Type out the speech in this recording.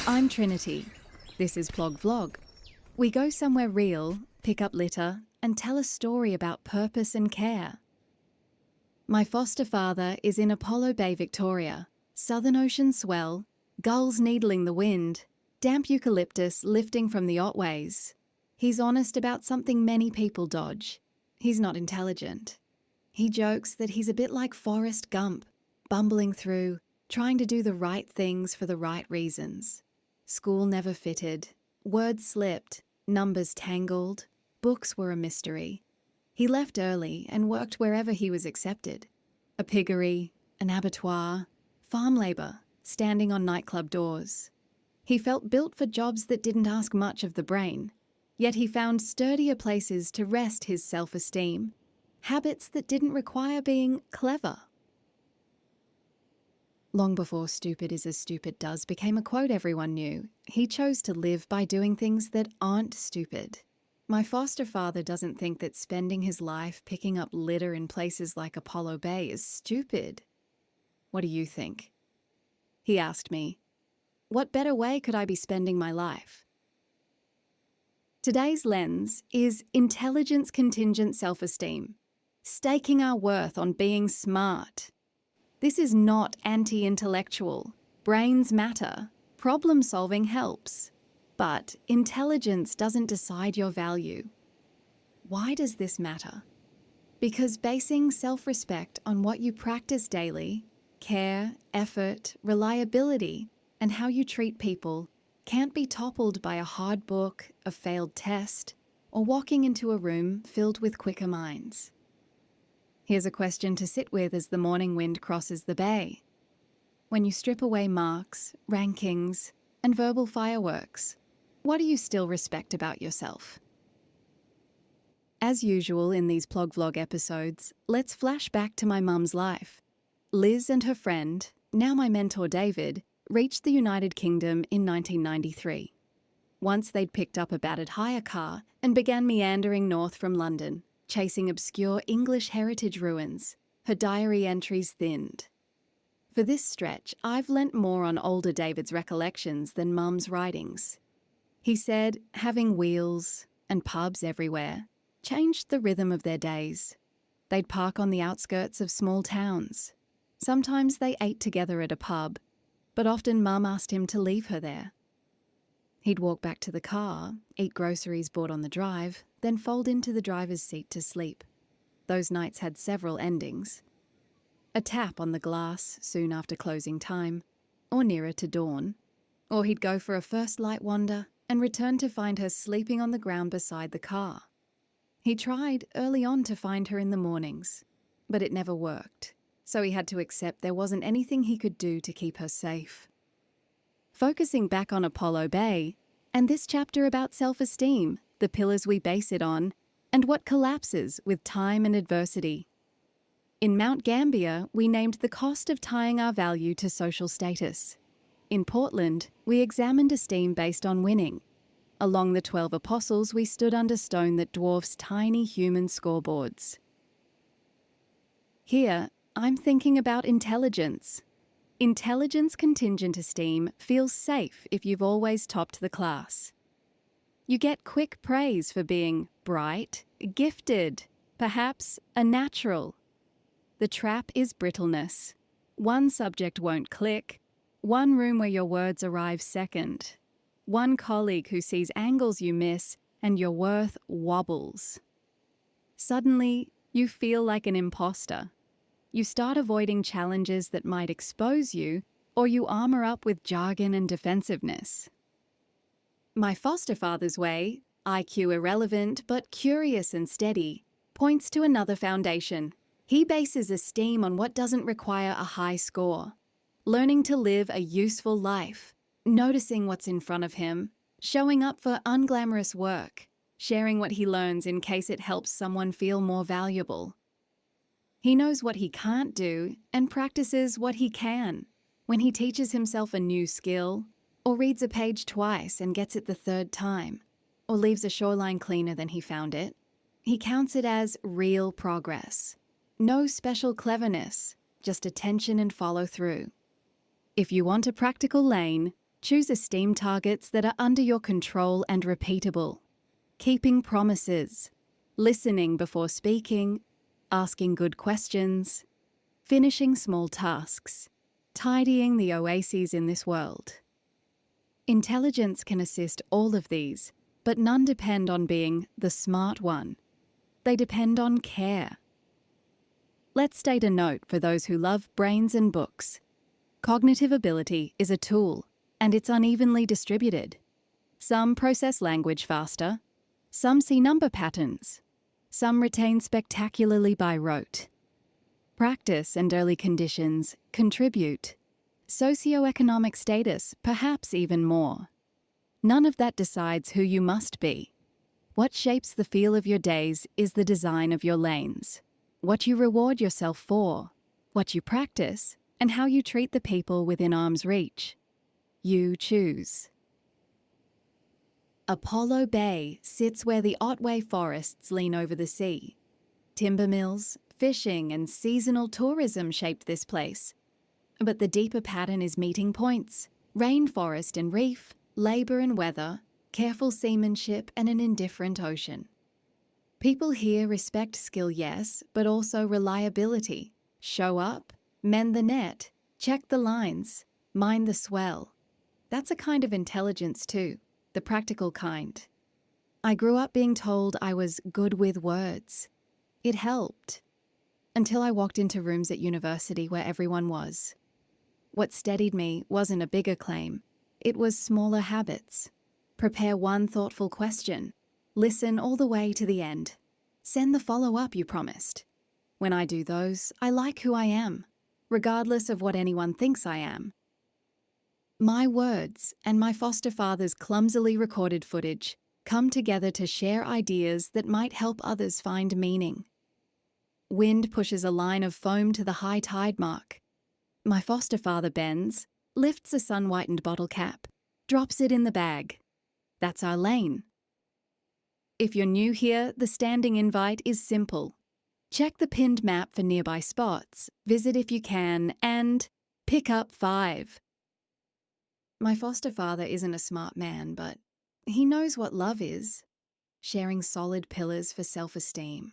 I'm Trinity. This is Plog Vlog. We go somewhere real, pick up litter, and tell a story about purpose and care. My foster father is in Apollo Bay, Victoria. Southern Ocean swell, gulls needling the wind, damp eucalyptus lifting from the Otways. He's honest about something many people dodge. He's not intelligent. He jokes that he's a bit like Forrest Gump, bumbling through, trying to do the right things for the right reasons. School never fitted, words slipped, numbers tangled, books were a mystery. He left early and worked wherever he was accepted. A piggery, an abattoir, farm labour, standing on nightclub doors. He felt built for jobs that didn't ask much of the brain, yet he found sturdier places to rest his self-esteem, habits that didn't require being clever. Long before "stupid is as stupid does" became a quote everyone knew, he chose to live by doing things that aren't stupid. My foster father doesn't think that spending his life picking up litter in places like Apollo Bay is stupid. What do you think? He asked me, what better way could I be spending my life? Today's lens is intelligence-contingent self-esteem, staking our worth on being smart. This is not anti-intellectual. Brains matter. Problem-solving helps. But intelligence doesn't decide your value. Why does this matter? Because basing self-respect on what you practice daily, care, effort, reliability, and how you treat people can't be toppled by a hard book, a failed test, or walking into a room filled with quicker minds. Here's a question to sit with as the morning wind crosses the bay. When you strip away marks, rankings, and verbal fireworks, what do you still respect about yourself? As usual in these Plog Vlog episodes, let's flash back to my mum's life. Liz and her friend, now my mentor David, reached the United Kingdom in 1993. Once they'd picked up a battered hire car and began meandering north from London, chasing obscure English heritage ruins, her diary entries thinned. For this stretch, I've lent more on older David's recollections than Mum's writings. He said having wheels and pubs everywhere changed the rhythm of their days. They'd park on the outskirts of small towns. Sometimes they ate together at a pub, but often Mum asked him to leave her there. He'd walk back to the car, eat groceries bought on the drive, then fold into the driver's seat to sleep. Those nights had several endings. A tap on the glass soon after closing time, or nearer to dawn. Or he'd go for a first light wander and return to find her sleeping on the ground beside the car. He tried early on to find her in the mornings, but it never worked, so he had to accept there wasn't anything he could do to keep her safe. Focusing back on Apollo Bay, and this chapter about self-esteem, the pillars we base it on, and what collapses with time and adversity. In Mount Gambier, we named the cost of tying our value to social status. In Portland, we examined esteem based on winning. Along the 12 Apostles, we stood under stone that dwarfs tiny human scoreboards. Here, I'm thinking about intelligence. Intelligence-contingent esteem feels safe if you've always topped the class. You get quick praise for being bright, gifted, perhaps a natural. The trap is brittleness. One subject won't click, one room where your words arrive second, one colleague who sees angles you miss and your worth wobbles. Suddenly, you feel like an imposter. You start avoiding challenges that might expose you, or you armor up with jargon and defensiveness. My foster father's way, IQ irrelevant but curious and steady, points to another foundation. He bases esteem on what doesn't require a high score. Learning to live a useful life, noticing what's in front of him, showing up for unglamorous work, sharing what he learns in case it helps someone feel more valuable. He knows what he can't do and practices what he can. When he teaches himself a new skill, or reads a page twice and gets it the third time, or leaves a shoreline cleaner than he found it, he counts it as real progress. No special cleverness, just attention and follow through. If you want a practical lane, Choose esteem targets that are under your control and repeatable. Keeping promises, listening before speaking, asking good questions, finishing small tasks, tidying the oases in this world. Intelligence can assist all of these, but none depend on being the smart one. They depend on care. Let's state a note for those who love brains and books. Cognitive ability is a tool, and it's unevenly distributed. Some process language faster, some see number patterns, some retain spectacularly by rote. Practice and early conditions contribute. Socioeconomic status, perhaps even more. None of that decides who you must be. What shapes the feel of your days is the design of your lanes. What you reward yourself for, what you practice, and how you treat the people within arm's reach. You choose. Apollo Bay sits where the Otway forests lean over the sea. Timber mills, fishing, and seasonal tourism shaped this place. But the deeper pattern is meeting points: rainforest and reef, labour and weather, careful seamanship, and an indifferent ocean. People here respect skill, yes, but also reliability. Show up, mend the net, check the lines, mind the swell. That's a kind of intelligence too, the practical kind. I grew up being told I was good with words. It helped. Until I walked into rooms at university where everyone was. What steadied me wasn't a bigger claim. It was smaller habits. Prepare one thoughtful question. Listen all the way to the end. Send the follow-up you promised. When I do those, I like who I am, regardless of what anyone thinks I am. My words and my foster father's clumsily recorded footage come together to share ideas that might help others find meaning. Wind pushes a line of foam to the high tide mark. My foster father bends, lifts a sun-whitened bottle cap, drops it in the bag. That's our lane. If you're new here, the standing invite is simple. Check the pinned map for nearby spots, visit if you can, and pick up 5. My foster father isn't a smart man, but he knows what love is. Sharing solid pillars for self-esteem.